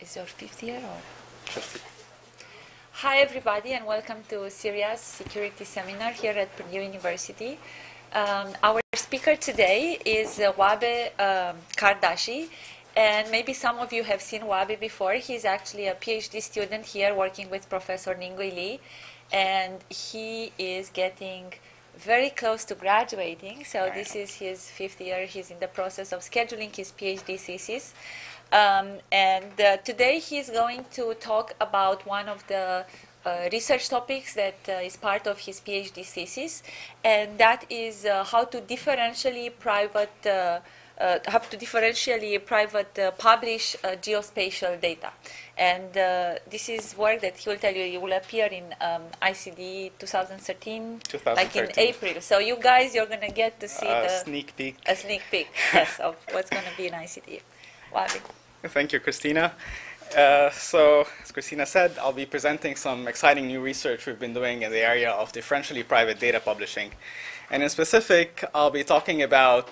Is your fifth year or? Fifth. Hi everybody and welcome to CERIAS Security Seminar here at Purdue University. Our speaker today is Wahbeh Qardaji, and maybe some of you have seen Wahbeh before. He's actually a PhD student here working with Professor Ningui Li, and he is getting very close to graduating. So this is his fifth year. He's in the process of scheduling his PhD thesis. Today he's going to talk about one of the research topics that is part of his PhD thesis, and that is how to differentially publish geospatial data. And this is work that he will tell you it will appear in ICD 2013, like in April. So you guys, you're going to get to see a sneak peek, yes, of what's going to be in ICD. Wahbeh. Thank you, Christina. So, as Christina said, I'll be presenting some exciting new research we've been doing in the area of differentially private data publishing. And in specific, I'll be talking about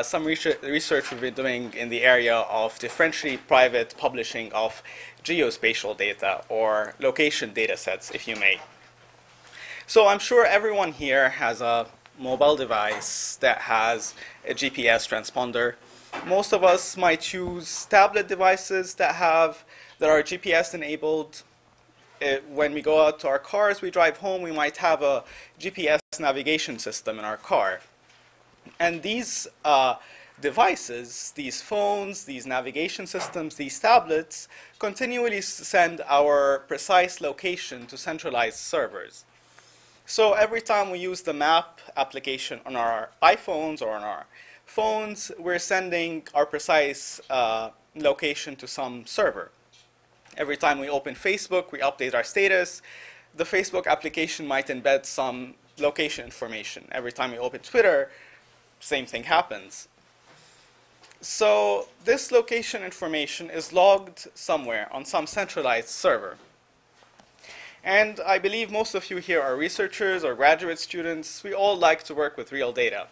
some research we've been doing in the area of differentially private publishing of geospatial data, or location datasets, if you may. So I'm sure everyone here has a mobile device that has a GPS transponder. Most of us might use tablet devices that are GPS enabled. When we go out to our cars, we drive home, we might have a GPS navigation system in our car. And these devices, these phones, these navigation systems, these tablets, continually send our precise location to centralized servers. So every time we use the map application on our iPhones or on our phones, we're sending our precise location to some server. Every time we open Facebook, we update our status. The Facebook application might embed some location information. Every time we open Twitter, same thing happens. So this location information is logged somewhere on some centralized server. And I believe most of you here are researchers or graduate students. We all like to work with real data.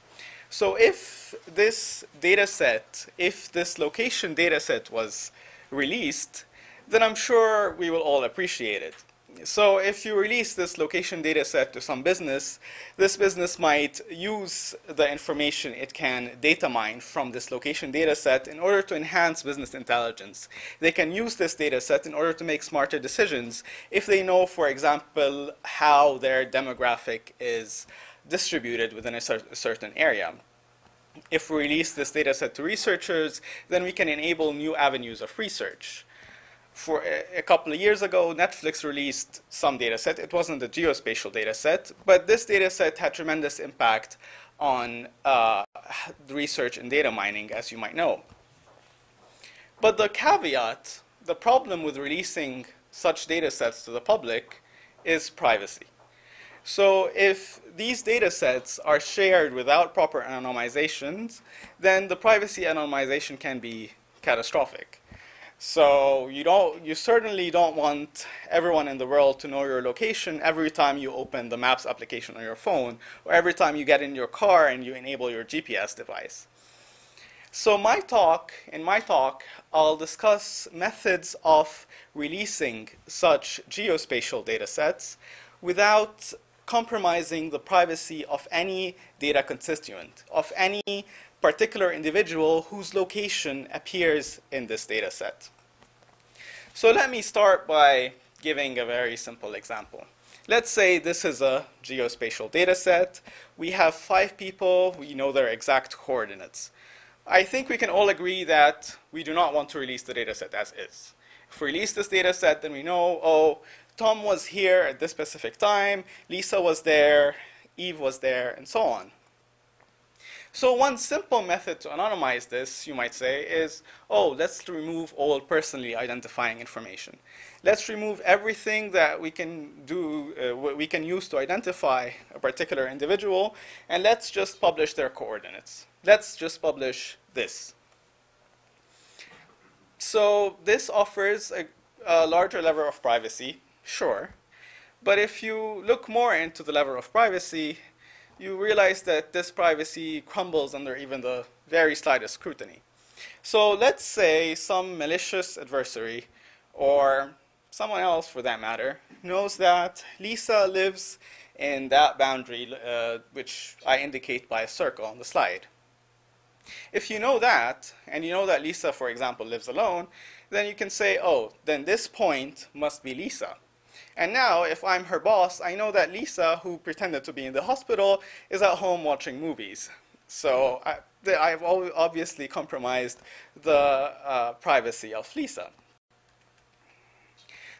So if this dataset, if this location dataset was released, then I'm sure we will all appreciate it. So if you release this location dataset to some business, this business might use the information it can data mine from this location dataset in order to enhance business intelligence. They can use this dataset in order to make smarter decisions if they know, for example, how their demographic is distributed within a certain area. If we release this dataset to researchers, then we can enable new avenues of research. For a couple of years ago, Netflix released some dataset. It wasn't a geospatial dataset, but this dataset had tremendous impact on research and data mining, as you might know. But the caveat, the problem with releasing such datasets to the public is privacy. So if these datasets are shared without proper anonymizations, then the privacy anonymization can be catastrophic. So you certainly don't want everyone in the world to know your location every time you open the Maps application on your phone, or every time you get in your car and you enable your GPS device. So in my talk, I'll discuss methods of releasing such geospatial datasets without compromising the privacy of any data constituent, of any particular individual whose location appears in this data set. So let me start by giving a very simple example. Let's say this is a geospatial data set. We have 5 people. We know their exact coordinates. I think we can all agree that we do not want to release the data set as is. If we release this data set, then we know, oh, Tom was here at this specific time, Lisa was there, Eve was there, and so on. So one simple method to anonymize this, you might say, is, oh, let's remove all personally identifying information. Let's remove everything that we can use to identify a particular individual, and let's just publish their coordinates. Let's just publish this. So this offers a larger level of privacy, sure. But if you look more into the level of privacy, you realize that this privacy crumbles under even the very slightest scrutiny. So let's say some malicious adversary or someone else for that matter, knows that Lisa lives in that boundary, which I indicate by a circle on the slide. If you know that, and you know that Lisa, for example, lives alone, then you can say, oh, then this point must be Lisa. And now, if I'm her boss, I know that Lisa, who pretended to be in the hospital, is at home watching movies. So I've obviously compromised the privacy of Lisa.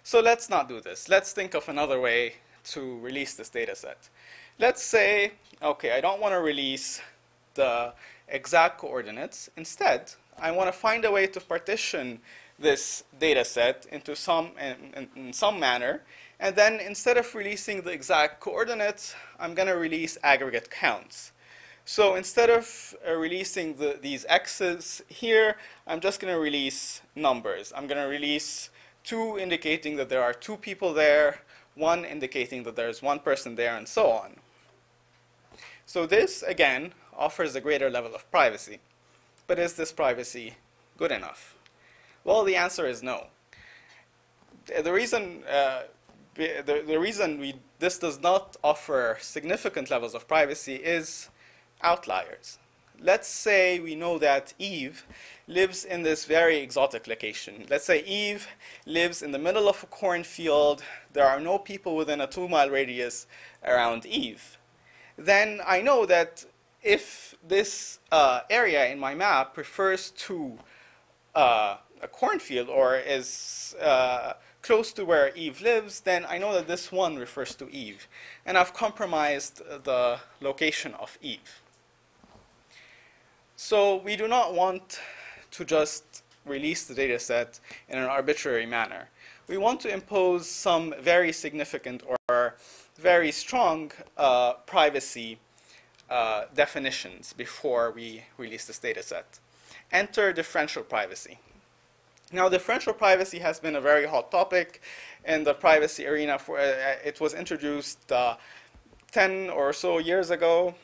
So let's not do this. Let's think of another way to release this data set. Let's say, okay, I don't want to release the exact coordinates. Instead, I want to find a way to partition this data set into in some manner. And then instead of releasing the exact coordinates, I'm going to release aggregate counts. So instead of releasing these x's here, I'm just going to release numbers. I'm going to release 2 indicating that there are 2 people there, 1 indicating that there's 1 person there, and so on. So this, again, offers a greater level of privacy. But is this privacy good enough? Well, the answer is no. The reason this does not offer significant levels of privacy is outliers. Let's say we know that Eve lives in this very exotic location. Let's say Eve lives in the middle of a cornfield. There are no people within a 2-mile radius around Eve. Then I know that if this area in my map refers to a cornfield or is close to where Eve lives, then I know that this one refers to Eve. And I've compromised the location of Eve. So we do not want to just release the data set in an arbitrary manner. We want to impose some very significant or very strong privacy definitions before we release this data set. Enter differential privacy. Now, differential privacy has been a very hot topic in the privacy arena. It was introduced 10 or so years ago,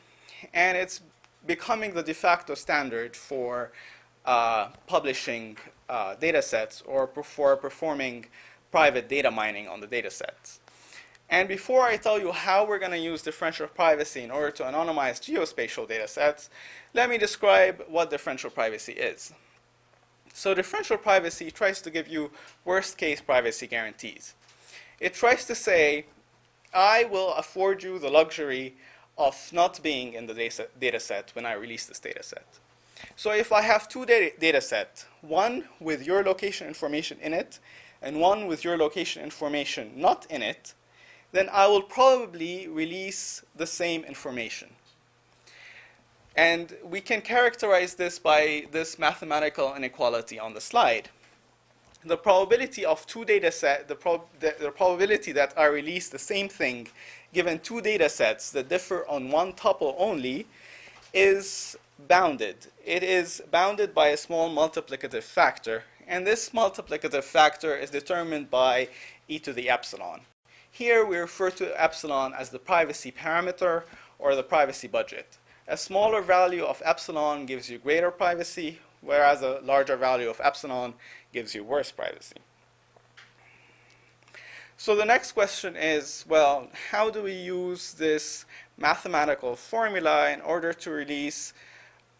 and it's becoming the de facto standard for publishing data sets or for performing private data mining on the data sets. And before I tell you how we're going to use differential privacy in order to anonymize geospatial data sets, let me describe what differential privacy is. So differential privacy tries to give you worst-case privacy guarantees. It tries to say, I will afford you the luxury of not being in the data set when I release this data set. So if I have 2 data sets, one with your location information in it, and one with your location information not in it, then I will probably release the same information. And we can characterize this by this mathematical inequality on the slide. The probability of 2 data sets, the probability that I release the same thing given 2 data sets that differ on one tuple only is bounded. It is bounded by a small multiplicative factor. And this multiplicative factor is determined by e to the epsilon. Here we refer to epsilon as the privacy parameter or the privacy budget. A smaller value of epsilon gives you greater privacy, whereas a larger value of epsilon gives you worse privacy. So the next question is, well, how do we use this mathematical formula in order to release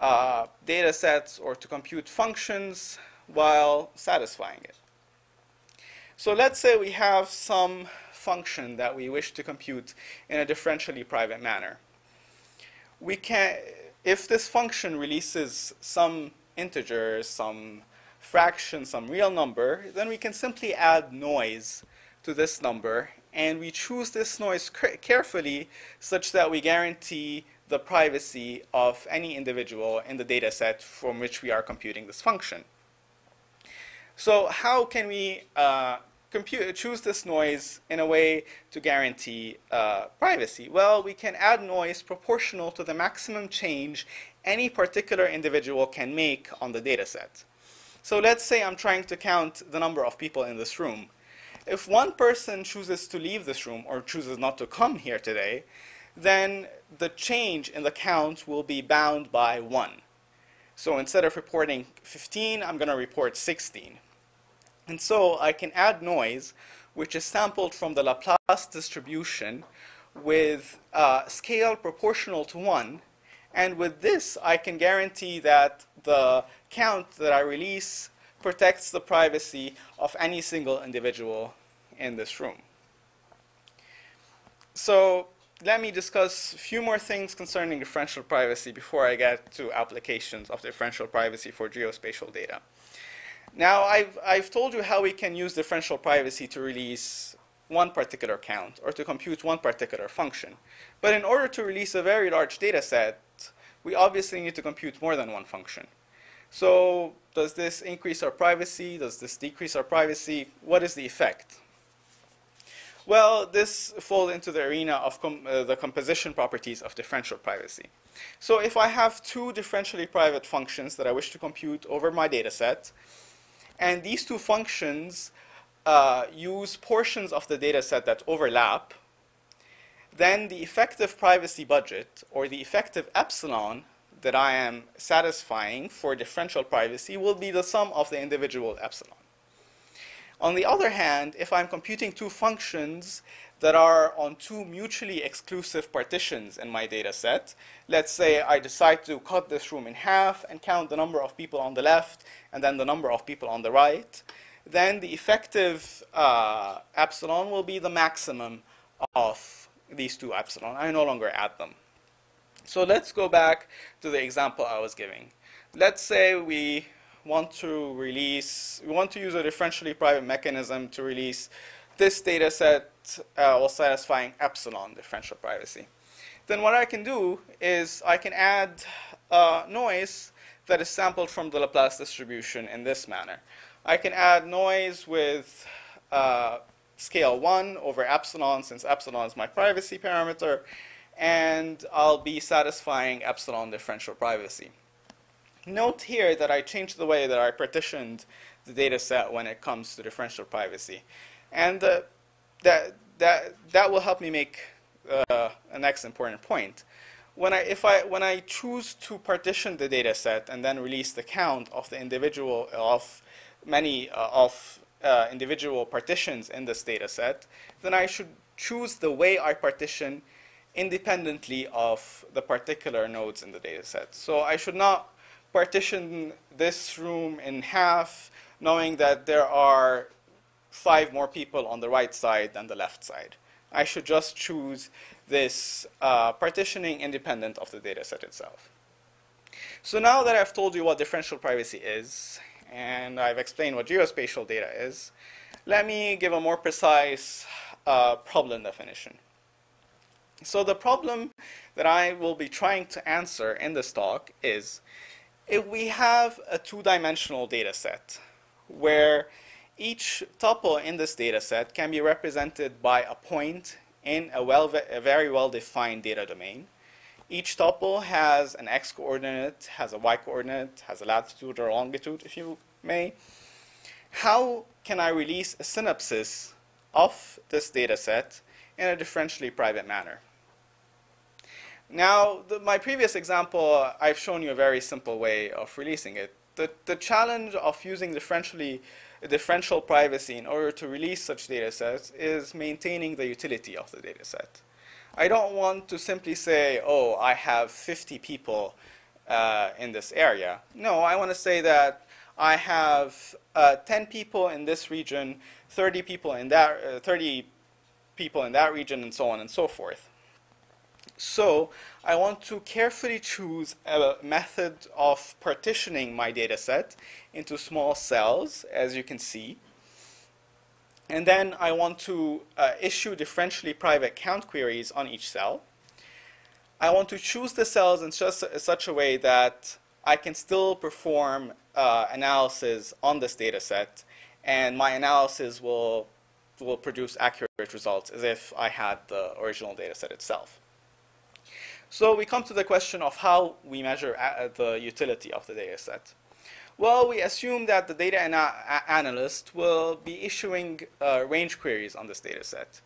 data sets or to compute functions while satisfying it? So let's say we have some function that we wish to compute in a differentially private manner. We can, if this function releases some integer, some fraction, some real number, then we can simply add noise to this number, and we choose this noise carefully such that we guarantee the privacy of any individual in the data set from which we are computing this function. So how can we choose this noise in a way to guarantee privacy? Well, we can add noise proportional to the maximum change any particular individual can make on the data set. So let's say I'm trying to count the number of people in this room. If one person chooses to leave this room or chooses not to come here today, then the change in the count will be bound by 1. So instead of reporting 15, I'm going to report 16. And so I can add noise, which is sampled from the Laplace distribution with scale proportional to 1. And with this, I can guarantee that the count that I release protects the privacy of any single individual in this room. So let me discuss a few more things concerning differential privacy before I get to applications of differential privacy for geospatial data. Now, I've told you how we can use differential privacy to release one particular count or to compute one particular function. But in order to release a very large data set, we obviously need to compute more than one function. So does this increase our privacy? Does this decrease our privacy? What is the effect? Well, this falls into the arena of the composition properties of differential privacy. So if I have two differentially private functions that I wish to compute over my data set, and these two functions use portions of the data set that overlap, then the effective privacy budget, or the effective epsilon that I am satisfying for differential privacy, will be the sum of the individual epsilon. On the other hand, if I'm computing two functions that are on two mutually exclusive partitions in my data set, let's say I decide to cut this room in half and count the number of people on the left and then the number of people on the right, then the effective epsilon will be the maximum of these two epsilon. I no longer add them. So let's go back to the example I was giving. Let's say we want to use a differentially private mechanism to release this data set while satisfying epsilon differential privacy. Then what I can do is I can add noise that is sampled from the Laplace distribution in this manner. I can add noise with scale 1 over epsilon, since epsilon is my privacy parameter, and I'll be satisfying epsilon differential privacy. Note here that I changed the way that I partitioned the data set when it comes to differential privacy. And that will help me make a next important point. When I choose to partition the data set and then release the count of the individual individual partitions in this data set, then I should choose the way I partition independently of the particular nodes in the data set. So I should not partition this room in half, knowing that there are 5 more people on the right side than the left side. I should just choose this partitioning independent of the data set itself. So now that I've told you what differential privacy is, and I've explained what geospatial data is, let me give a more precise problem definition. So the problem that I will be trying to answer in this talk is, if we have a two-dimensional data set where each tuple in this data set can be represented by a point in a very well-defined data domain. Each tuple has an x-coordinate, has a y-coordinate, has a latitude or longitude, if you may. How can I release a synopsis of this data set in a differentially private manner? Now, my previous example, I've shown you a very simple way of releasing it. The challenge of using differential privacy in order to release such data sets is maintaining the utility of the data set. I don't want to simply say, oh, I have 50 people in this area. No, I want to say that I have 10 people in this region, 30 people in that region, and so on and so forth. So I want to carefully choose a method of partitioning my data set into small cells, as you can see. And then I want to issue differentially private count queries on each cell. I want to choose the cells in such a way that I can still perform analysis on this data set, and my analysis will produce accurate results as if I had the original data set itself. So we come to the question of how we measure the utility of the data set. Well, we assume that the data analyst will be issuing range queries on this data set.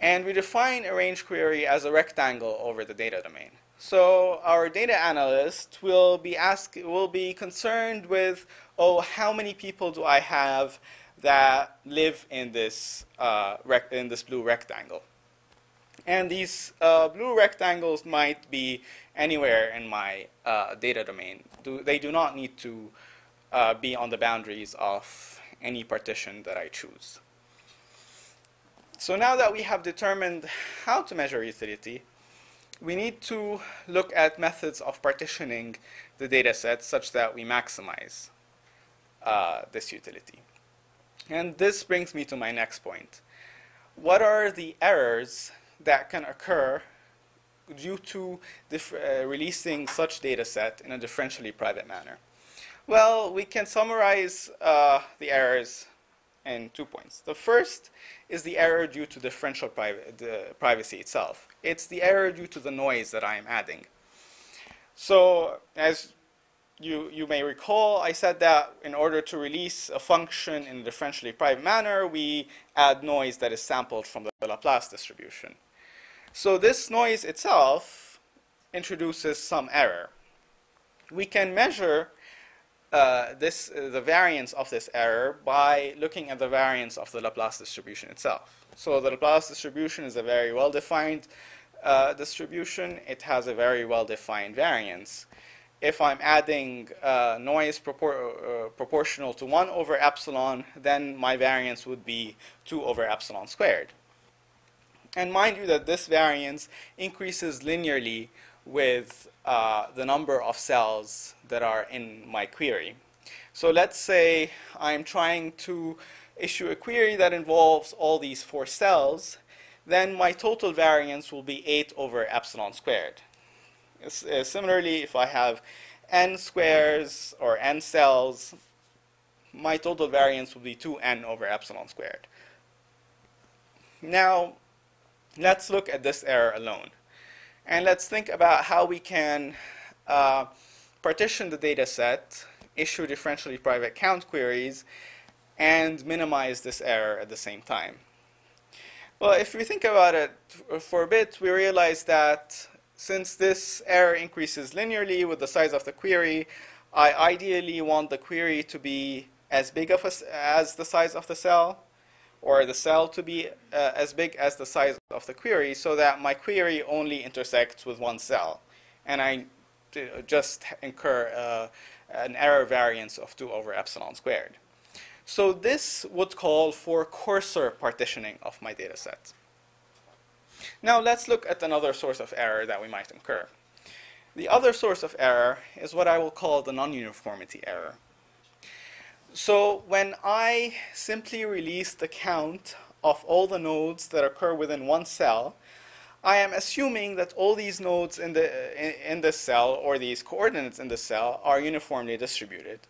And we define a range query as a rectangle over the data domain. So our data analyst will be concerned with, oh, how many people do I have that live in this blue rectangle? And these blue rectangles might be anywhere in my data domain. They do not need to be on the boundaries of any partition that I choose. So now that we have determined how to measure utility, we need to look at methods of partitioning the data set such that we maximize this utility. And this brings me to my next point. What are the errors that can occur due to releasing such data set in a differentially private manner? Well, we can summarize the errors in 2 points. The first is the error due to differential privacy itself. It's the error due to the noise that I am adding. So as you may recall, I said that in order to release a function in a differentially private manner, we add noise that is sampled from the Laplace distribution. So this noise itself introduces some error. We can measure the variance of this error by looking at the variance of the Laplace distribution itself. So the Laplace distribution is a very well-defined distribution. It has a very well-defined variance. If I'm adding noise proportional to 1 over epsilon, then my variance would be 2 over epsilon squared. And mind you that this variance increases linearly with the number of cells that are in my query. So let's say I'm trying to issue a query that involves all these 4 cells, then my total variance will be 8 over epsilon squared. Similarly, if I have n squares or n cells, my total variance will be 2n over epsilon squared. Now, let's look at this error alone. And let's think about how we can partition the data set, issue differentially private count queries, and minimize this error at the same time. Well, if we think about it for a bit, we realize that since this error increases linearly with the size of the query, I ideally want the query to be as big as the size of the cell, or the cell to be as big as the size of the query, so that my query only intersects with one cell. And I just incur an error variance of 2 over epsilon squared. So this would call for coarser partitioning of my data set. Now let's look at another source of error that we might incur. The other source of error is what I will call the non-uniformity error. So when I simply release the count of all the nodes that occur within one cell, I am assuming that all these nodes in this cell, or these coordinates in the cell, are uniformly distributed.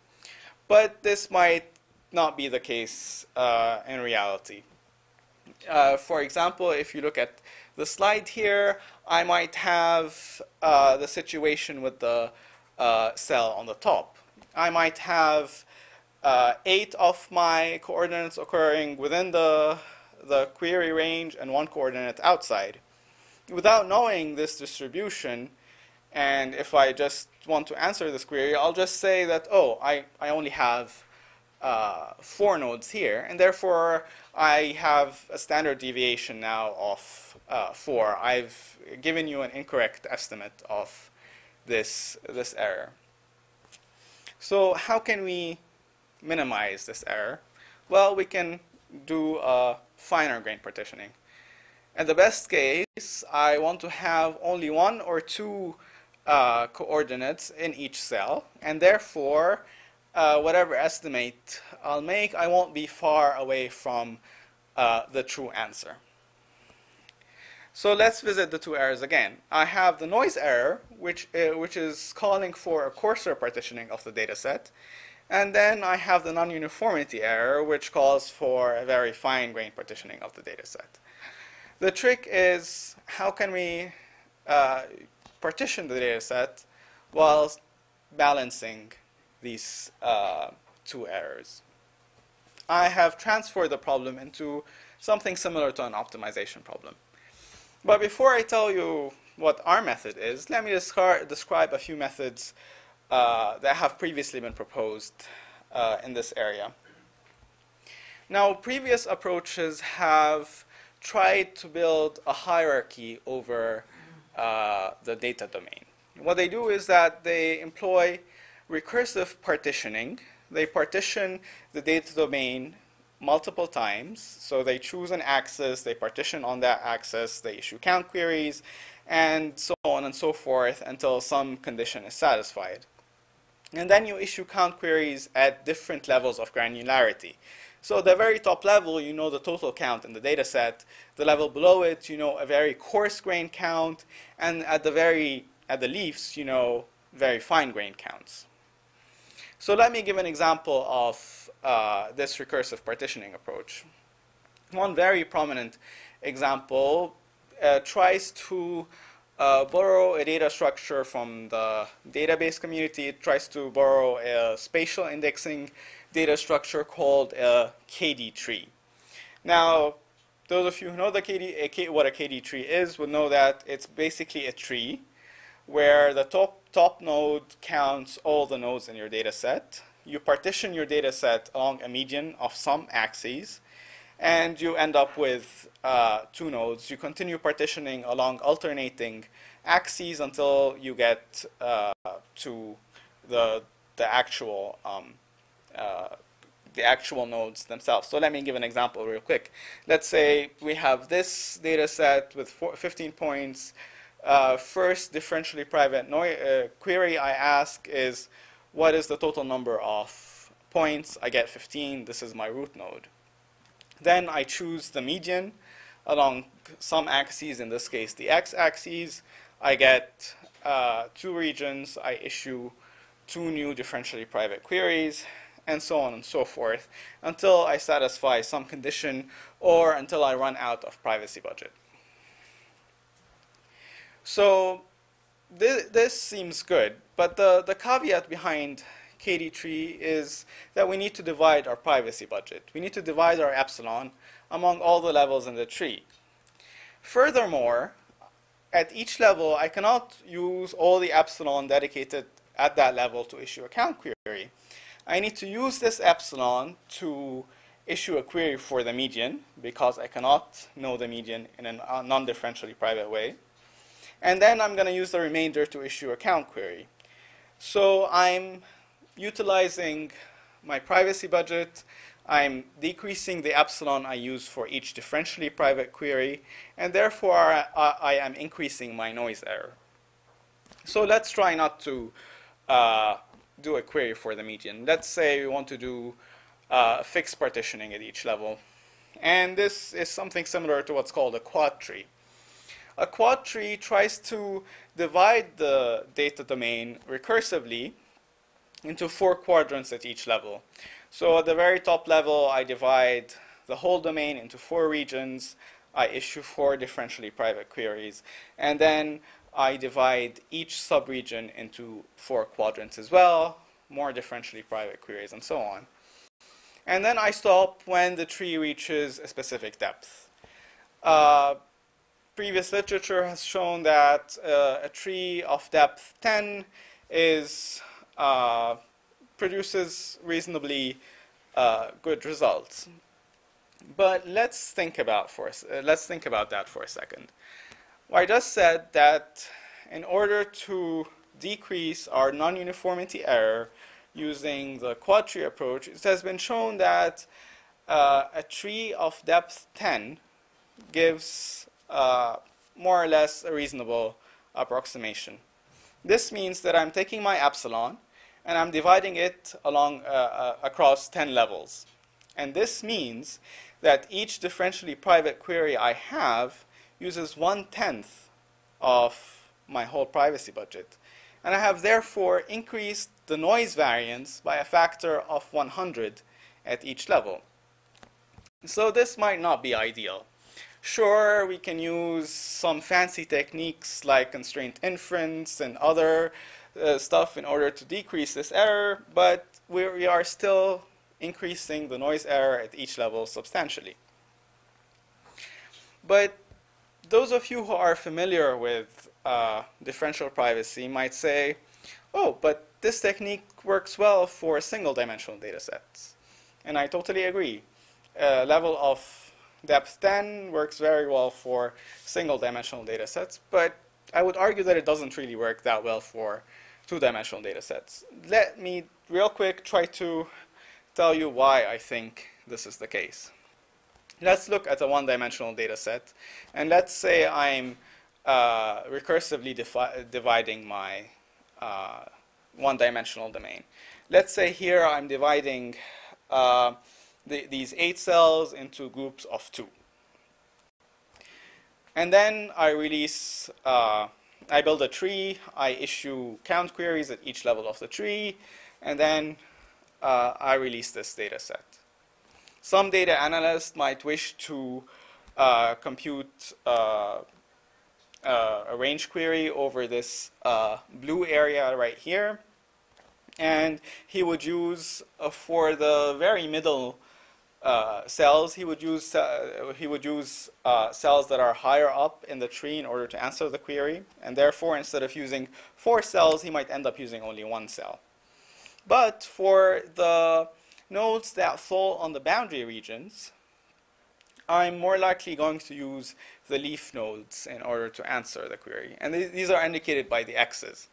But this might not be the case in reality. For example, if you look at the slide here, I might have the situation with the cell on the top. I might have 8 of my coordinates occurring within the query range and 1 coordinate outside. Without knowing this distribution, and if I just want to answer this query, I'll just say that, oh, I only have 4 nodes here, and therefore I have a standard deviation now of 4. I've given you an incorrect estimate of this error. So how can we minimize this error? Well, we can do finer grain partitioning. In the best case, I want to have only 1 or 2 coordinates in each cell, and therefore whatever estimate I'll make, I won't be far away from the true answer. So let's visit the 2 errors again. I have the noise error, which is calling for a coarser partitioning of the data set. And then I have the non-uniformity error, which calls for a very fine-grained partitioning of the data set. The trick is, how can we partition the data set while balancing these 2 errors? I have transferred the problem into something similar to an optimization problem. But before I tell you what our method is, let me describe a few methods that have previously been proposed in this area. Now, previous approaches have tried to build a hierarchy over the data domain. What they do is that they employ recursive partitioning. They partition the data domain multiple times. So they choose an axis, they partition on that axis, they issue count queries, and so on and so forth until some condition is satisfied. And then you issue count queries at different levels of granularity. So the very top level, you know the total count in the data set. The level below it, you know a very coarse grain count. And at the leaves, you know very fine grain counts. So let me give an example of this recursive partitioning approach. One very prominent example tries to borrow a data structure from the database community. It tries to borrow a spatial indexing data structure called a KD tree. Now, those of you who know what a KD tree is would know that it's basically a tree where the top node counts all the nodes in your data set. You partition your data set along a median of some axes, and you end up with 2 nodes. You continue partitioning along alternating axes until you get to the actual nodes themselves. So let me give an example real quick. Let's say we have this data set with 15 points. First differentially private query I ask is, what is the total number of points? I get 15. This is my root node. Then I choose the median along some axes, in this case the x-axis. I get 2 regions. I issue 2 new differentially private queries, and so on and so forth, until I satisfy some condition or until I run out of privacy budget. So this seems good, but the caveat behind KD tree is that we need to divide our privacy budget. We need to divide our epsilon among all the levels in the tree. Furthermore, at each level, I cannot use all the epsilon dedicated at that level to issue a count query. I need to use this epsilon to issue a query for the median, because I cannot know the median in a non-differentially private way. And then I'm going to use the remainder to issue a count query. So I'm utilizing my privacy budget. I'm decreasing the epsilon I use for each differentially private query, and therefore I am increasing my noise error. So let's try not to do a query for the median. Let's say we want to do fixed partitioning at each level. And this is something similar to what's called a quad tree. A quad tree tries to divide the data domain recursively into 4 quadrants at each level. So at the very top level, I divide the whole domain into 4 regions. I issue 4 differentially private queries. And then I divide each subregion into 4 quadrants as well, more differentially private queries, and so on. And then I stop when the tree reaches a specific depth. Previous literature has shown that a tree of depth 10 produces reasonably good results. But let's think about that for a second. Well, I just said that in order to decrease our non-uniformity error using the quad tree approach, it has been shown that a tree of depth 10 gives more or less a reasonable approximation. This means that I'm taking my epsilon and I'm dividing it across 10 levels. And this means that each differentially private query I have uses 1/10 of my whole privacy budget. And I have therefore increased the noise variance by a factor of 100 at each level. So this might not be ideal. Sure, we can use some fancy techniques like constraint inference and other stuff in order to decrease this error, but we are still increasing the noise error at each level substantially. But those of you who are familiar with differential privacy might say, oh, but this technique works well for single-dimensional data sets. And I totally agree. Level of depth 10 works very well for single-dimensional data sets, but I would argue that it doesn't really work that well for two-dimensional data sets. Let me real quick try to tell you why I think this is the case. Let's look at a one-dimensional data set, and let's say I'm recursively dividing my one-dimensional domain. Let's say here I'm dividing these 8 cells into groups of 2. And then I release, I build a tree, I issue count queries at each level of the tree, and then I release this data set. Some data analyst might wish to compute a range query over this blue area right here. And he would use, for the very middle cells, he would use cells that are higher up in the tree in order to answer the query. And therefore, instead of using 4 cells, he might end up using only 1 cell. But for the nodes that fall on the boundary regions, I'm more likely going to use the leaf nodes in order to answer the query. And these are indicated by the X's.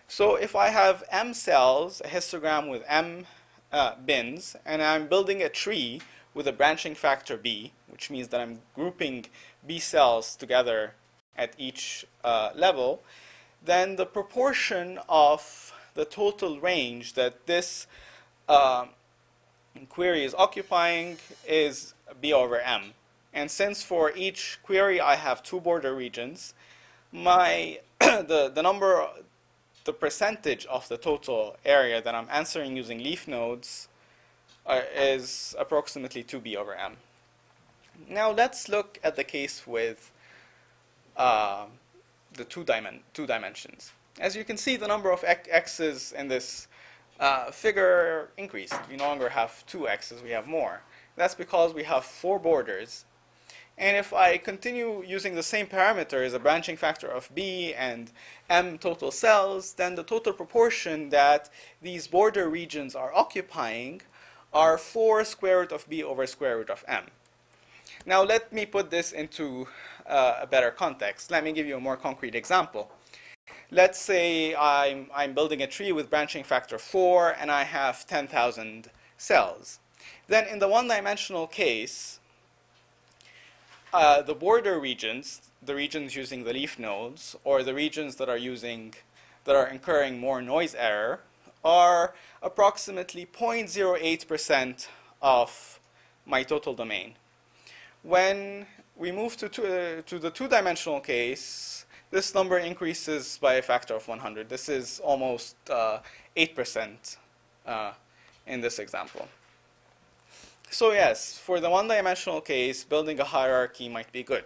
So if I have M cells, a histogram with M bins, and I'm building a tree with a branching factor B, which means that I'm grouping B cells together at each level, then the proportion of the total range that this query is occupying is B over M. And since for each query I have 2 border regions, the percentage of the total area that I'm answering using leaf nodes is approximately 2B over M. Now let's look at the case with the two dimensions. As you can see, the number of x's in this figure increased. We no longer have 2 x's, we have more. That's because we have 4 borders. And if I continue using the same parameters, a branching factor of B and M total cells, then the total proportion that these border regions are occupying are 4 square root of B over square root of M. Now let me put this into a better context. Let me give you a more concrete example. Let's say I'm building a tree with branching factor 4 and I have 10,000 cells. Then in the one-dimensional case, the border regions, the regions using the leaf nodes, or the regions that are incurring more noise error, are approximately 0.08% of my total domain. When we move to the two-dimensional case, this number increases by a factor of 100. This is almost 8% in this example. So yes, for the one-dimensional case, building a hierarchy might be good.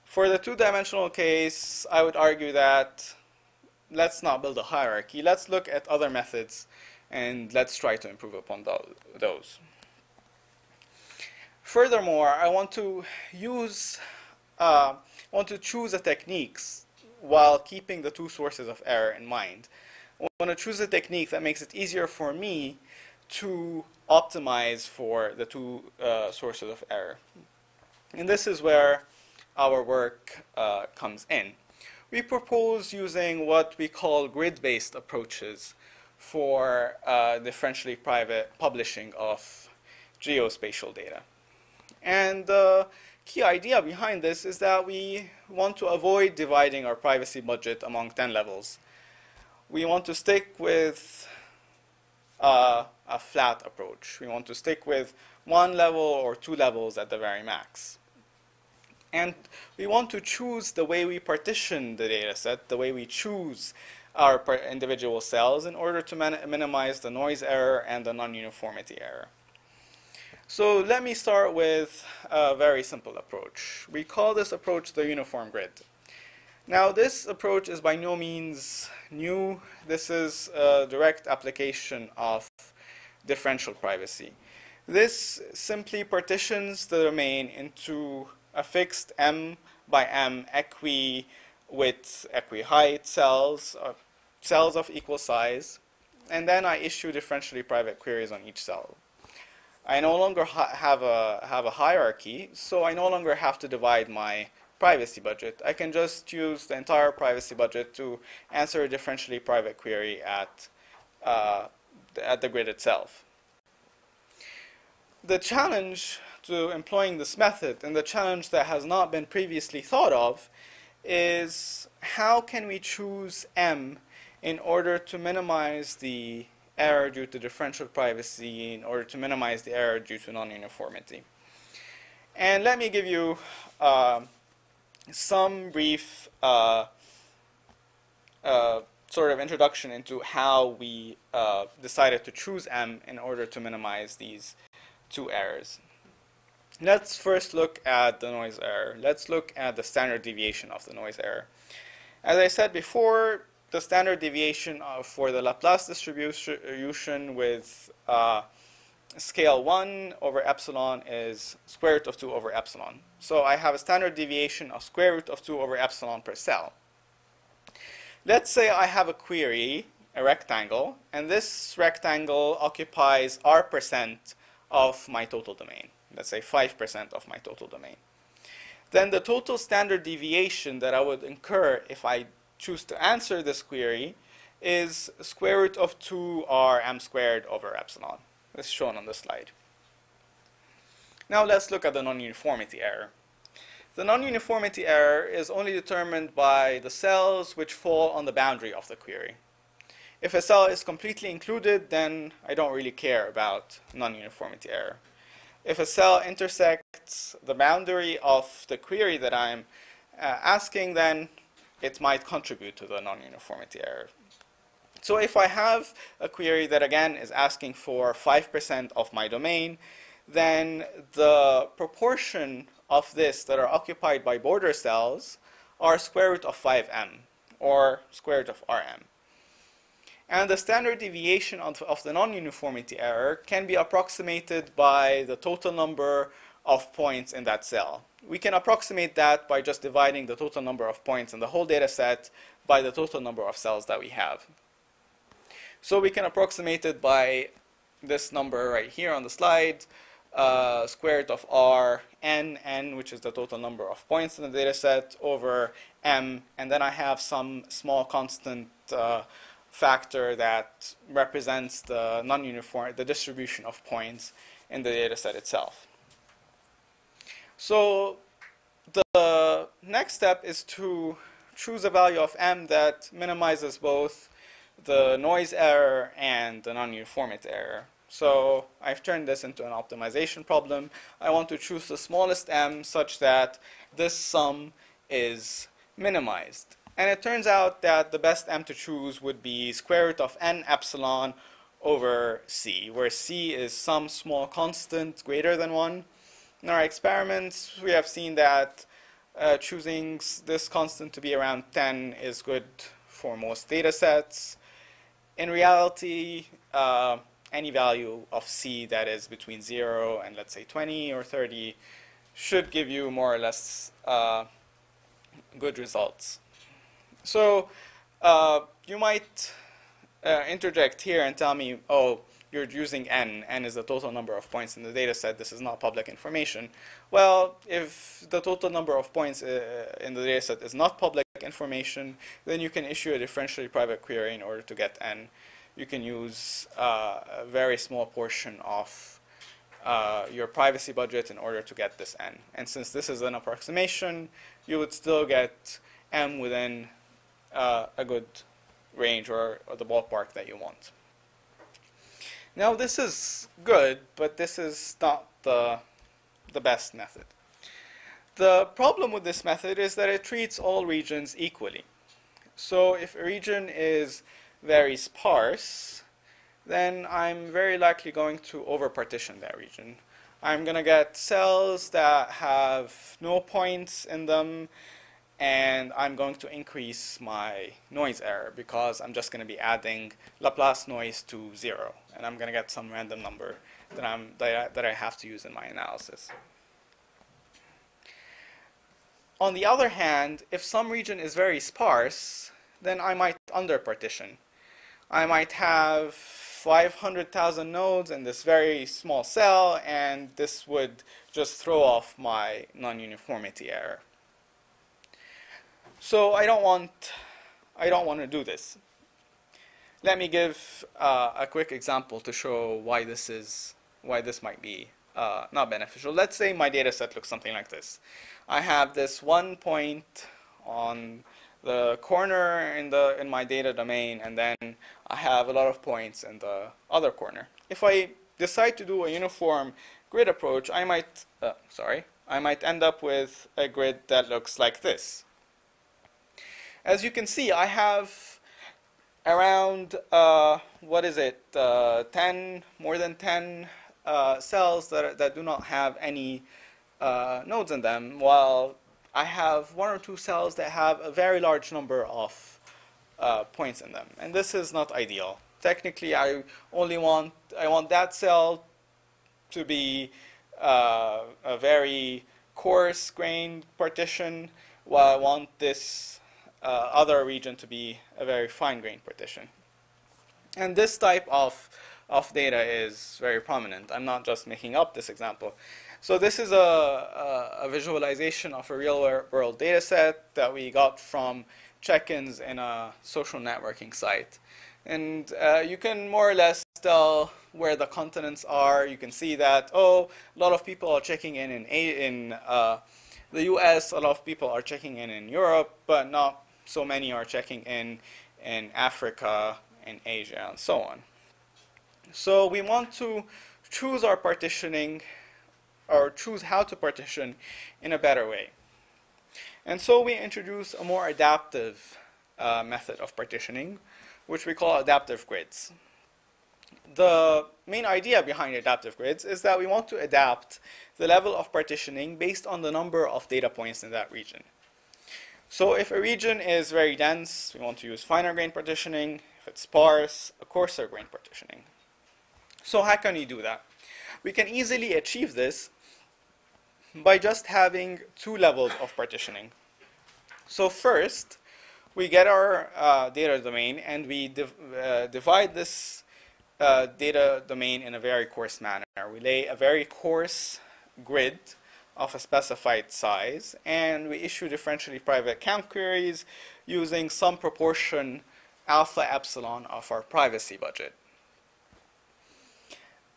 For the two-dimensional case, I would argue that let's not build a hierarchy. Let's look at other methods and let's try to improve upon those. Furthermore, I want to choose a techniques while keeping the 2 sources of error in mind. I want to choose a technique that makes it easier for me to optimize for the 2 sources of error. And this is where our work comes in. We propose using what we call grid-based approaches for differentially private publishing of geospatial data. And the key idea behind this is that we want to avoid dividing our privacy budget among 10 levels. We want to stick with a flat approach. We want to stick with 1 level or 2 levels at the very max. And we want to choose the way we partition the data set, the way we choose our individual cells in order to minimize the noise error and the non-uniformity error. So let me start with a very simple approach. We call this approach the uniform grid. Now this approach is by no means new. This is a direct application of differential privacy. This simply partitions the domain into a fixed M by M with equi-height cells, cells of equal size, and then I issue differentially private queries on each cell. I no longer have a hierarchy, so I no longer have to divide my privacy budget. I can just use the entire privacy budget to answer a differentially private query at the grid itself. The challenge to employing this method, and the challenge that has not been previously thought of, is how can we choose M in order to minimize the error due to differential privacy, in order to minimize the error due to non-uniformity. And let me give you some brief sort of introduction into how we decided to choose M in order to minimize these two errors. Let's first look at the noise error. Let's look at the standard deviation of the noise error. As I said before, the standard deviation for the Laplace distribution with scale 1 over epsilon is square root of 2 over epsilon. So I have a standard deviation of square root of 2 over epsilon per cell. Let's say I have a query, a rectangle, and this rectangle occupies R% of my total domain. Let's say 5% of my total domain. Then the total standard deviation that I would incur if I choose to answer this query is square root of 2r m squared over epsilon. This is shown on the slide. Now let's look at the non-uniformity error. The non-uniformity error is only determined by the cells which fall on the boundary of the query. If a cell is completely included, then I don't really care about non-uniformity error. If a cell intersects the boundary of the query that I'm asking, then it might contribute to the non-uniformity error. So if I have a query that again is asking for 5% of my domain, then the proportion of this that are occupied by border cells are square root of 5m, or square root of rm. And the standard deviation of the non-uniformity error can be approximated by the total number of points in that cell. We can approximate that by just dividing the total number of points in the whole data set by the total number of cells that we have. So we can approximate it by this number right here on the slide, square root of r n, which is the total number of points in the data set, over m, and then I have some small constant factor that represents the the distribution of points in the data set itself. So the next step is to choose a value of m that minimizes both the noise error and the non-uniformity error. So I've turned this into an optimization problem. I want to choose the smallest m such that this sum is minimized. And it turns out that the best m to choose would be square root of n epsilon over c, where c is some small constant greater than 1. In our experiments, we have seen that choosing this constant to be around 10 is good for most data sets. In reality, any value of c that is between 0 and let's say 20 or 30 should give you more or less good results. So you might interject here and tell me, oh, you're using n. N is the total number of points in the data set. This is not public information. Well, if the total number of points in the data set is not public information, then you can issue a differentially private query in order to get n. You can use a very small portion of your privacy budget in order to get this n. And since this is an approximation, you would still get m within a good range or the ballpark that you want. Now this is good, but this is not the best method. The problem with this method is that it treats all regions equally. So if a region is very sparse, then I'm very likely going to over-partition that region. I'm going to get cells that have no points in them, and I'm going to increase my noise error because I'm just going to be adding Laplace noise to 0, and I'm going to get some random number that I have to use in my analysis. on the other hand, if some region is very sparse, then I might under-partition. I might have 500,000 nodes in this very small cell, and this would just throw off my non-uniformity error. So I don't want to do this. Let me give a quick example to show why this might be not beneficial. Let's say my data set looks something like this. I have this one point on the corner in my data domain, and then I have a lot of points in the other corner. If I decide to do a uniform grid approach, I might end up with a grid that looks like this. As you can see, I have around more than 10 cells that do not have any nodes in them, while I have 1 or 2 cells that have a very large number of points in them, and this is not ideal. Technically, I want that cell to be a very coarse-grained partition, while I want this other region to be a very fine-grained partition. And this type of data is very prominent. I'm not just making up this example. So this is a visualization of a real-world data set that we got from check-ins in a social networking site. And you can more or less tell where the continents are. You can see that, a lot of people are checking in the US, a lot of people are checking in Europe, but not so many are checking in Africa, in Asia, and so on. So we want to choose our partitioning, or choose how to partition in a better way. And so we introduce a more adaptive method of partitioning, which we call adaptive grids. The main idea behind adaptive grids is that we want to adapt the level of partitioning based on the number of data points in that region. So if a region is very dense, we want to use finer grained partitioning. If it's sparse, a coarser grained partitioning. So how can we do that? We can easily achieve this by just having 2 levels of partitioning. So first, we get our data domain, and we divide this data domain in a very coarse manner. We lay a very coarse grid of a specified size, and we issue differentially private count queries using some proportion alpha epsilon of our privacy budget.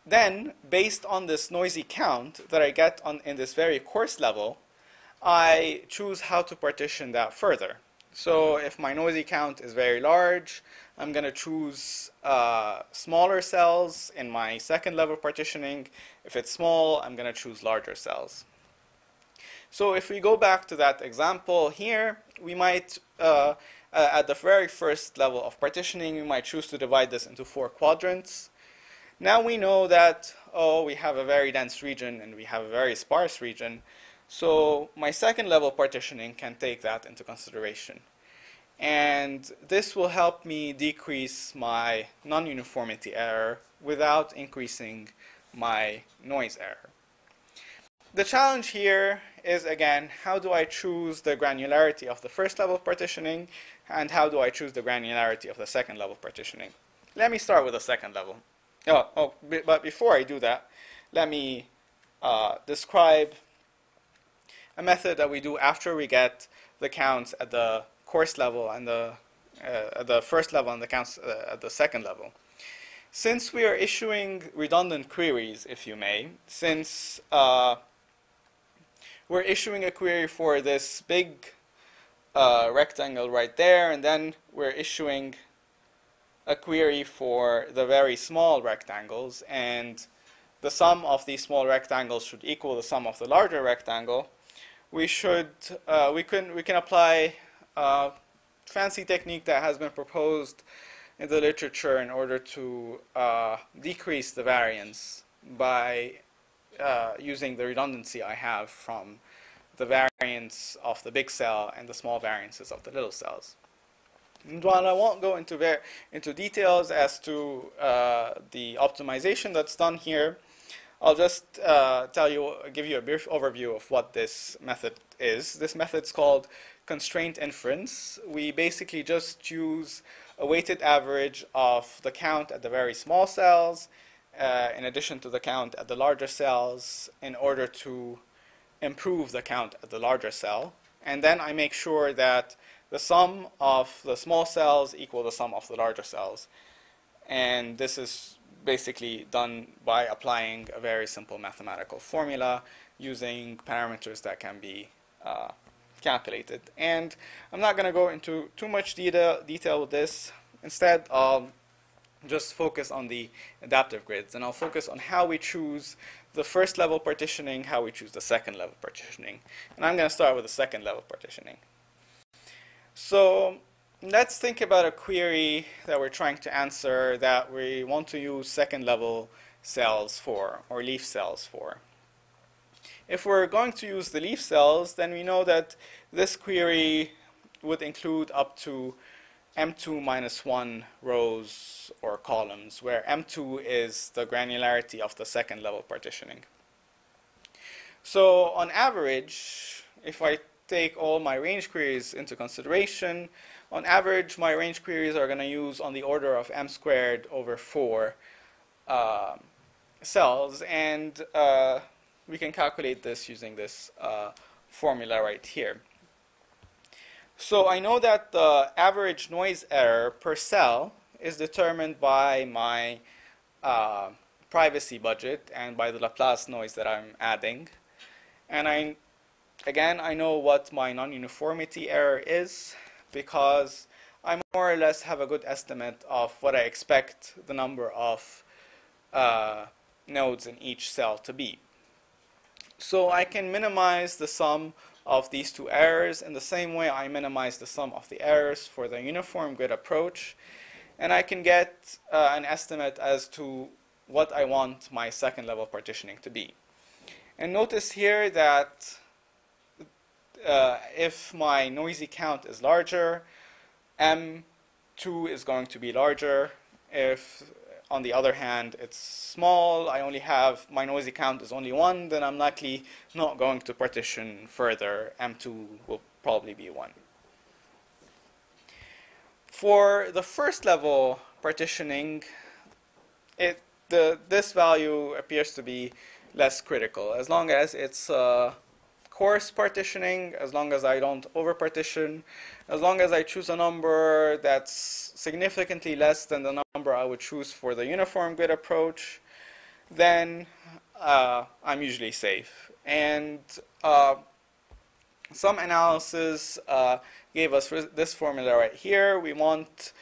Then, based on this noisy count that I get in this very coarse level, I choose how to partition that further. So if my noisy count is very large, I'm going to choose smaller cells in my second level partitioning. If it's small, I'm going to choose larger cells. So if we go back to that example here, we might, at the very first level of partitioning, we might choose to divide this into 4 quadrants. Now we know that, we have a very dense region and we have a very sparse region. So my second level partitioning can take that into consideration. And this will help me decrease my non-uniformity error without increasing my noise error. The challenge here is, again, how do I choose the granularity of the first level of partitioning, and how do I choose the granularity of the second level of partitioning? Let me start with the second level. But before I do that, let me describe a method that we do after we get the counts at the coarse level and at the first level and the counts at the second level. Since we are issuing redundant queries, if you may, since we're issuing a query for this big rectangle right there, and then we're issuing a query for the very small rectangles, and the sum of these small rectangles should equal the sum of the larger rectangle, we can apply a fancy technique that has been proposed in the literature in order to decrease the variance by using the redundancy I have from the variance of the big cell and the small variances of the little cells. And while I won't go into details as to the optimization that's done here, I'll just give you a brief overview of what this method is. This method is called constraint inference. We basically just use a weighted average of the count at the very small cells in addition to the count at the larger cells in order to improve the count at the larger cell. And then I make sure that the sum of the small cells equal the sum of the larger cells. And this is basically done by applying a very simple mathematical formula using parameters that can be calculated. And I'm not going to go into too much detail with this. Instead, I'll just focus on the adaptive grids, and I'll focus on how we choose the first level partitioning, how we choose the second level partitioning. And I'm going to start with the second level partitioning. So let's think about a query that we're trying to answer that we want to use second level cells for, or leaf cells for. If we're going to use the leaf cells, then we know that this query would include up to M2 minus 1 rows or columns, where M2 is the granularity of the second level partitioning. So on average, if I take all my range queries into consideration, on average my range queries are going to use on the order of M squared over 4 cells, and we can calculate this using this formula right here. So I know that the average noise error per cell is determined by my privacy budget and by the Laplace noise that I'm adding. And I know what my non-uniformity error is because I more or less have a good estimate of what I expect the number of nodes in each cell to be. So I can minimize the sum of these two errors in the same way I minimize the sum of the errors for the uniform grid approach, and I can get an estimate as to what I want my second level partitioning to be. And notice here that if my noisy count is larger, M2 is going to be larger. If on the other hand it's small, I only have, my noisy count is only 1, then I'm likely not going to partition further. M2 will probably be 1. For the first level partitioning, this value appears to be less critical. As long as it's coarse partitioning, as long as I don't over-partition, as long as I choose a number that's significantly less than the number I would choose for the uniform grid approach, then I'm usually safe. And some analysis gave us this formula right here. We want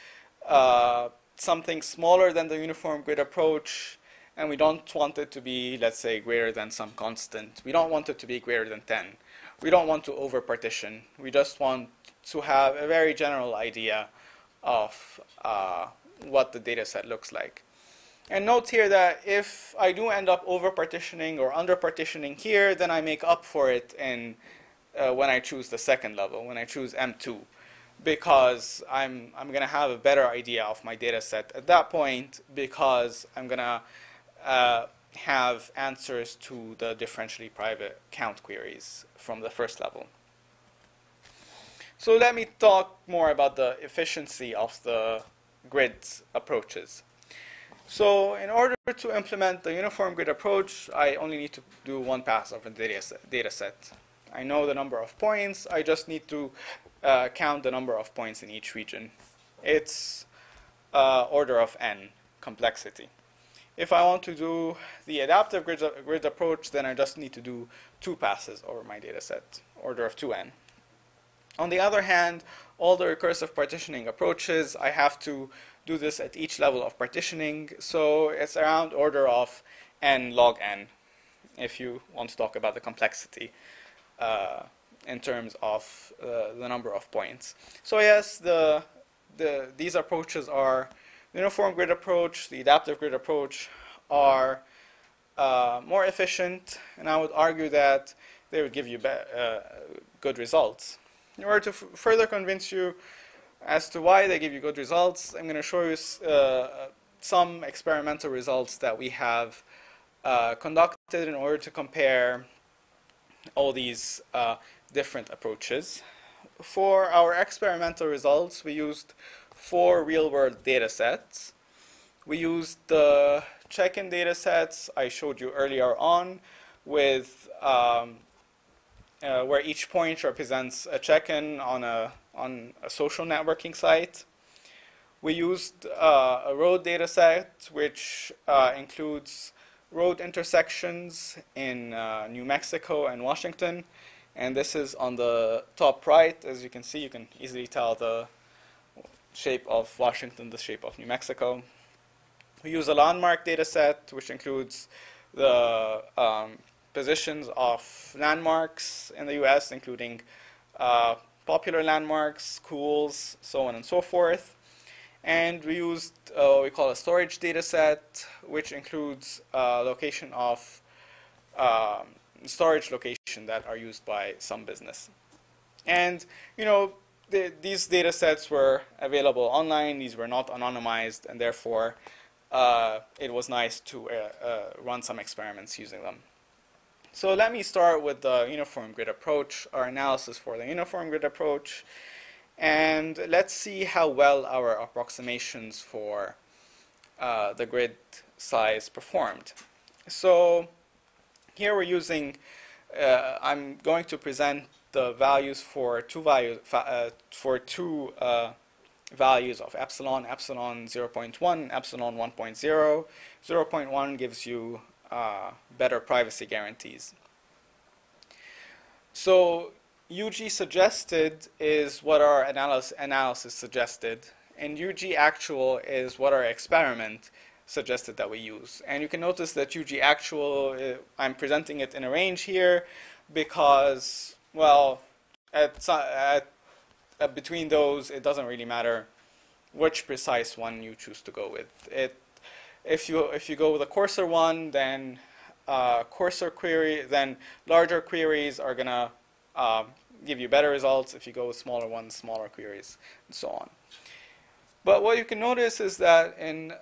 something smaller than the uniform grid approach, and we don't want it to be, let's say, greater than some constant. We don't want it to be greater than 10. We don't want to over-partition. We just want to have a very general idea of what the data set looks like. And note here that if I do end up over-partitioning or under-partitioning here, then I make up for it in when I choose the second level, when I choose M2, because I'm going to have a better idea of my data set at that point, because I'm going to have answers to the differentially private count queries from the first level. So let me talk more about the efficiency of the grid approaches. So in order to implement the uniform grid approach, I only need to do one pass of a data set. I know the number of points. I just need to count the number of points in each region. It's order of n complexity. If I want to do the adaptive grid approach, then I just need to do 2 passes over my data set, order of 2n. On the other hand, all the recursive partitioning approaches, I have to do this at each level of partitioning, so it's around order of n log n, if you want to talk about the complexity in terms of the number of points. So yes, these approaches are the uniform grid approach, the adaptive grid approach are more efficient, and I would argue that they would give you good results. In order to further convince you as to why they give you good results, I'm going to show you some experimental results that we have conducted in order to compare all these different approaches. For our experimental results, we used 4 real-world data sets. We used the check-in data sets I showed you earlier on, with where each point represents a check-in on a social networking site. We used a road data set, which includes road intersections in New Mexico and Washington. And this is on the top right. As you can see, you can easily tell the shape of Washington, the shape of New Mexico. We use a landmark data set, which includes the positions of landmarks in the US, including popular landmarks, schools, so on and so forth. And we used what we call a storage data set, which includes location of storage location that are used by some business. And these data sets were available online. These were not anonymized, and therefore it was nice to run some experiments using them. So let me start with the uniform grid approach, our analysis for the uniform grid approach. And let's see how well our approximations for the grid size performed. So here we're using, I'm going to present the values for two values of epsilon 0.1, epsilon 1.0. 0.1 gives you better privacy guarantees. So UG suggested is what our analysis suggested, and UG actual is what our experiment suggested that we use. And you can notice that UG actual, I'm presenting it in a range here because, well, between those, it doesn't really matter which precise one you choose to go with. If you go with a coarser one, then larger queries are gonna give you better results. If you go with smaller ones, smaller queries, and so on. But what you can notice is that in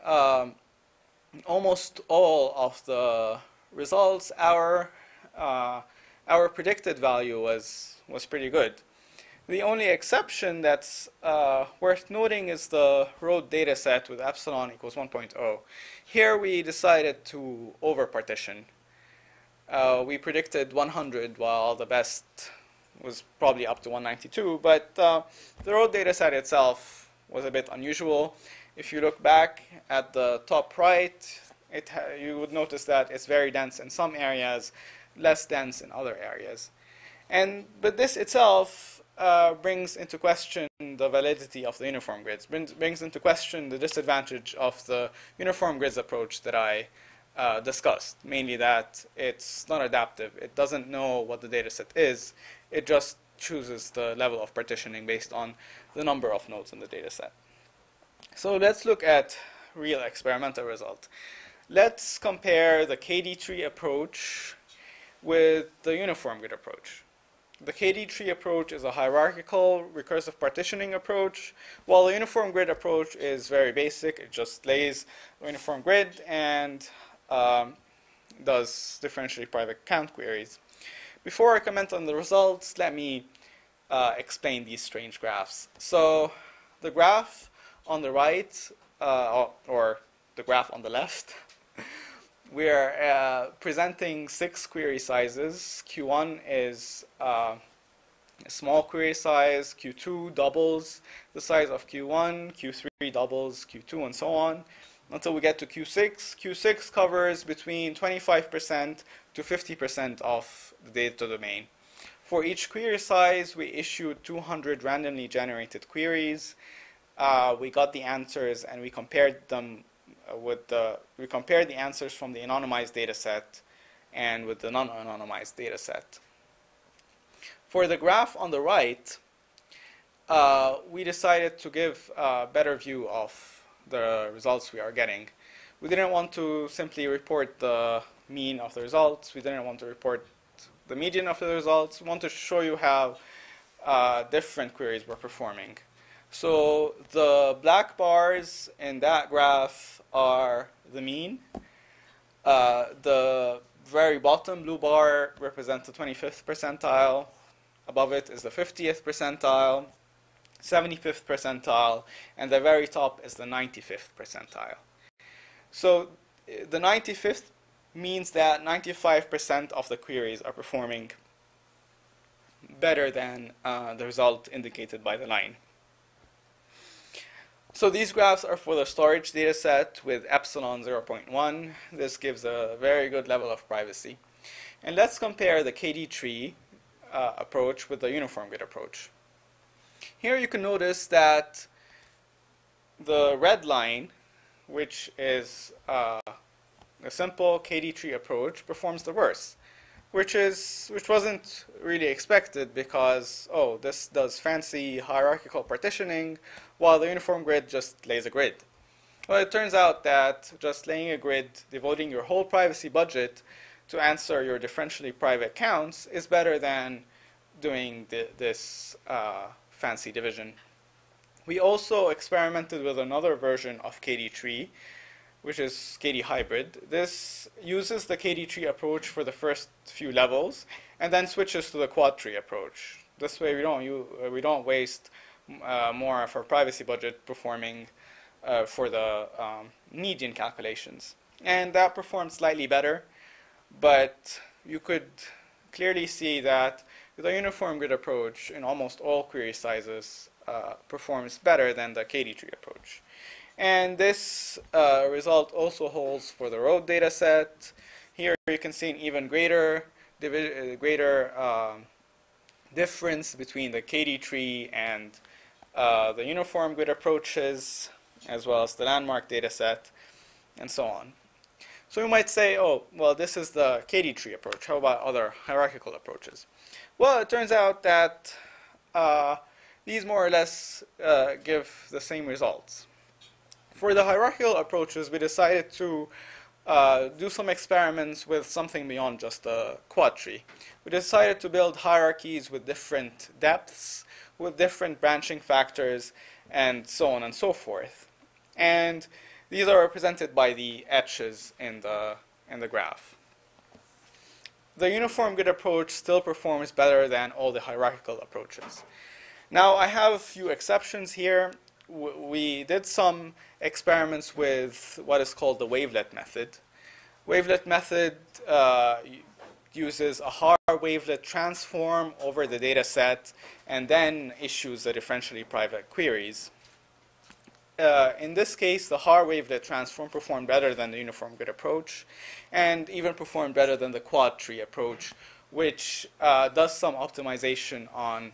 almost all of the results, our predicted value was pretty good. The only exception that's worth noting is the road data set with epsilon equals 1.0. Here we decided to over-partition. We predicted 100 while the best was probably up to 192, but the road data set itself was a bit unusual. If you look back at the top right, you would notice that it's very dense in some areas, less dense in other areas. But this itself brings into question the validity of the uniform grids, brings into question the disadvantage of the uniform grids approach that I discussed, mainly that it's not adaptive. It doesn't know what the data set is. It just chooses the level of partitioning based on the number of nodes in the data set. So let's look at real experimental result. Let's compare the KD tree approach with the uniform grid approach. The KD tree approach is a hierarchical recursive partitioning approach, while the uniform grid approach is very basic. It just lays a uniform grid and does differentially private count queries. Before I comment on the results, let me explain these strange graphs. So the graph on the right, or the graph on the left, we're presenting 6 query sizes. Q1 is a small query size, Q2 doubles the size of Q1, Q3 doubles Q2, and so on, until we get to Q6. Q6 covers between 25% to 50% of the data domain. For each query size, we issued 200 randomly generated queries. We got the answers and we compared them we compared the answers from the anonymized dataset and with the non-anonymized dataset. For the graph on the right, we decided to give a better view of the results we are getting. We didn't want to simply report the mean of the results. We didn't want to report the median of the results. We want to show you how different queries were performing. So the black bars in that graph are the mean. The very bottom blue bar represents the 25th percentile. Above it is the 50th percentile, 75th percentile, and the very top is the 95th percentile. So the 95th means that 95% of the queries are performing better than the result indicated by the line. So these graphs are for the storage data set with epsilon 0.1. This gives a very good level of privacy. And let's compare the KD tree approach with the uniform grid approach. Here you can notice that the red line, which is a simple KD tree approach, performs the worst, which wasn't really expected because, oh, this does fancy hierarchical partitioning, while the uniform grid just lays a grid. Well, it turns out that just laying a grid, devoting your whole privacy budget to answer your differentially private counts is better than doing this fancy division. We also experimented with another version of KD tree, which is KD hybrid. This uses the KD tree approach for the first few levels and then switches to the quad tree approach. This way we don't waste more of our privacy budget performing for the median calculations. And that performs slightly better, but you could clearly see that the uniform grid approach in almost all query sizes performs better than the KD tree approach. And this result also holds for the road data set. Here you can see an even greater difference between the KD tree and the uniform grid approaches, as well as the landmark data set, and so on. So you might say, oh, well, this is the KD tree approach. How about other hierarchical approaches? Well, it turns out that these more or less give the same results. For the hierarchical approaches, we decided to do some experiments with something beyond just the quad tree. We decided to build hierarchies with different depths, with different branching factors, and so on and so forth. And these are represented by the etches in the graph. The uniform grid approach still performs better than all the hierarchical approaches. Now, I have a few exceptions here. We did some experiments with what is called the wavelet method. Wavelet method uses a Haar wavelet transform over the data set and then issues the differentially private queries. In this case, the Haar wavelet transform performed better than the uniform grid approach and even performed better than the quad tree approach, which does some optimization on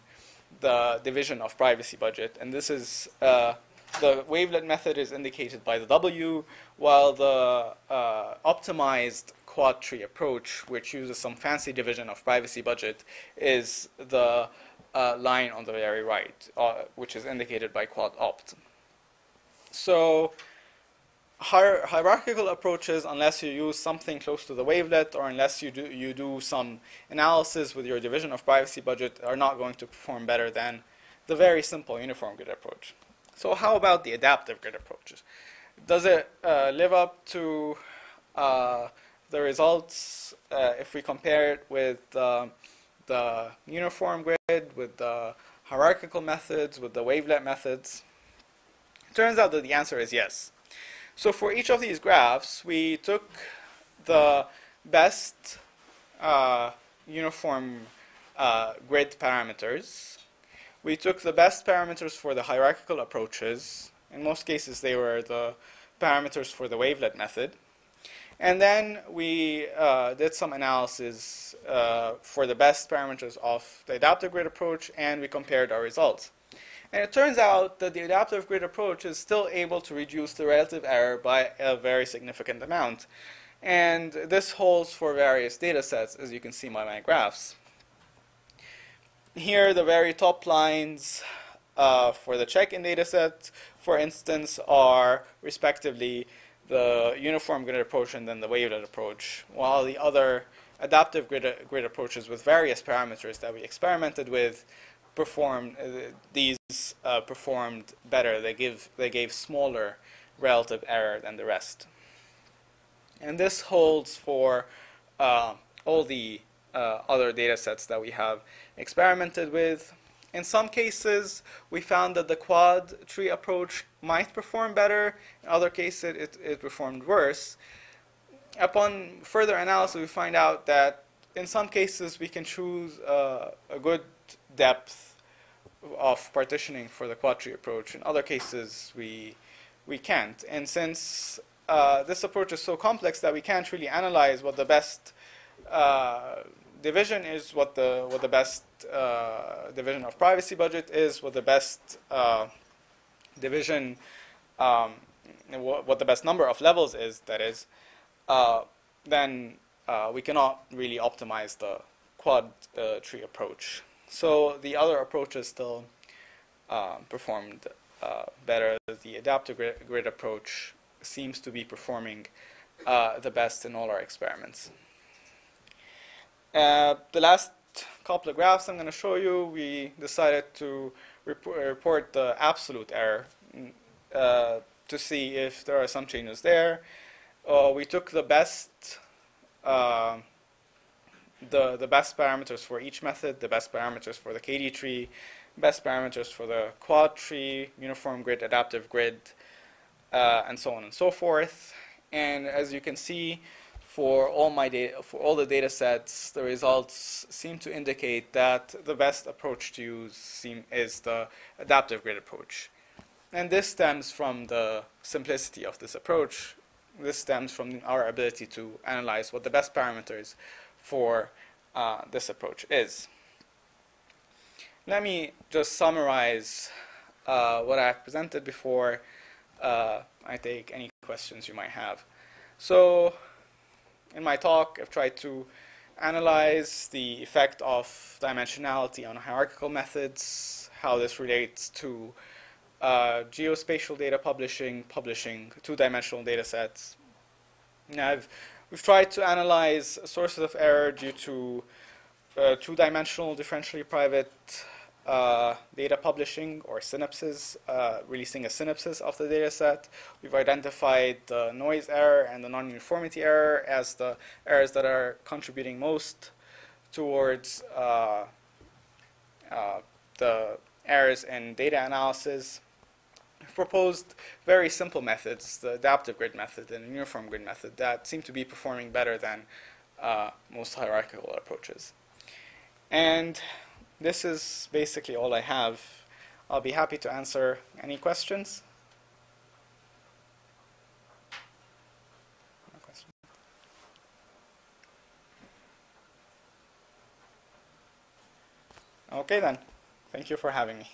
the division of privacy budget. And this is the wavelet method is indicated by the W, while the optimized quad tree approach, which uses some fancy division of privacy budget, is the line on the very right, which is indicated by quad opt. So hierarchical approaches, unless you use something close to the wavelet or unless you do some analysis with your division of privacy budget, are not going to perform better than the very simple uniform grid approach. So how about the adaptive grid approaches? Does it live up to the results if we compare it with the uniform grid, with the hierarchical methods, with the wavelet methods? It turns out that the answer is yes. So for each of these graphs, we took the best uniform grid parameters. We took the best parameters for the hierarchical approaches. In most cases, they were the parameters for the wavelet method. And then we did some analysis for the best parameters of the adaptive grid approach, and we compared our results. And it turns out that the adaptive grid approach is still able to reduce the relative error by a very significant amount. And this holds for various data sets, as you can see by my graphs. Here, the very top lines for the check-in data set, for instance, are respectively the uniform grid approach and then the wavelet approach, while the other adaptive grid approaches with various parameters that we experimented with performed better. They gave smaller relative error than the rest. And this holds for all the other data sets that we have experimented with. In some cases, we found that the quad tree approach might perform better. In other cases, it performed worse. Upon further analysis, we find out that in some cases, we can choose a good depth of partitioning for the quad tree approach. In other cases, we can't. And since this approach is so complex that we can't really analyze what the best division is, what the best division of privacy budget is, what the best division, what the best number of levels is, that is, then we cannot really optimize the quad tree approach. So the other approaches still performed better. The adaptive grid approach seems to be performing the best in all our experiments. The last couple of graphs I'm going to show you, we decided to report the absolute error to see if there are some changes there. We took the best the best parameters for each method, the best parameters for the KD tree, best parameters for the quad tree, uniform grid, adaptive grid, and so on and so forth. And as you can see, for all the data sets, the results seem to indicate that the best approach to use is the adaptive grid approach. And this stems from the simplicity of this approach. This stems from our ability to analyze what the best parameters for this approach is. Let me just summarize what I've presented before I take any questions you might have. So, in my talk, I've tried to analyze the effect of dimensionality on hierarchical methods, how this relates to geospatial data publishing two-dimensional data sets. Now, we've tried to analyze sources of error due to two-dimensional differentially private data publishing, or synopsis, releasing a synopsis of the data set. We've identified the noise error and the non-uniformity error as the errors that are contributing most towards the errors in data analysis. We've proposed very simple methods, the adaptive grid method and the uniform grid method, that seem to be performing better than most hierarchical approaches. And this is basically all I have. I'll be happy to answer any questions. No question. Okay then. Thank you for having me.